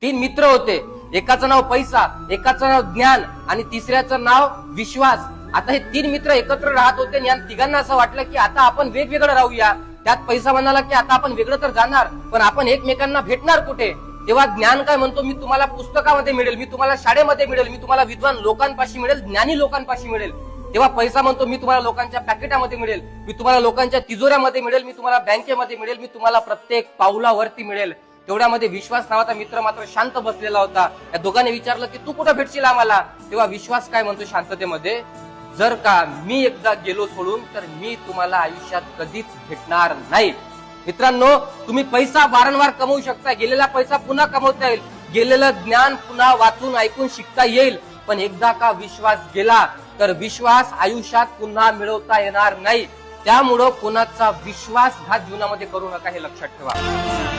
तीन मित्र होते, एकाचं नाव पैसा, एकाचं नाव ज्ञान आणि तिसऱ्याचं नाव विश्वास. आता हे तीन मित्र एकत्र राहत होते आणि या तिघांना असं वाटलं की आता आपण वेगवेगळं राहूया. त्यात पैसा म्हणाला की आता आपण वेगळं तर जाणार, पण आपण एकमेकांना भेटणार कुठे? तेव्हा ज्ञान काय म्हणतो, मी तुम्हाला पुस्तकामध्ये मिळेल, मी तुम्हाला शाळेमध्ये मिळेल, मी तुम्हाला विद्वान लोकांपाशी मिळेल, ज्ञानी लोकांपाशी मिळेल. तेव्हा पैसा म्हणतो, मी तुम्हाला लोकांच्या पॅकेटामध्ये मिळेल, मी तुम्हाला लोकांच्या तिजोऱ्यामध्ये मिळेल, मी तुम्हाला बँकेमध्ये मिळेल, मी तुम्हाला प्रत्येक पावलावरती मिळेल. तेवढ्यामध्ये विश्वास नावाचा मित्र मात्र शांत बसलेला होता. या दोघांनी विचारलं की तू कुठं भेटशील आम्हाला? तेव्हा विश्वास काय म्हणतो शांततेमध्ये, जर का मी एकदा गेलो सोडून तर मी तुम्हाला आयुष्यात कधीच भेटणार नाही. मित्रांनो, तुम्ही पैसा वारंवार कमवू शकता, गेलेला पैसा पुन्हा कमवता येईल, गेलेलं ज्ञान पुन्हा वाचून ऐकून शिकता येईल, पण एकदा का विश्वास गेला तर विश्वास आयुष्यात पुन्हा मिळवता येणार नाही. त्यामुळं कोणाचा विश्वासघात जीवनामध्ये करू नका, हे लक्षात ठेवा.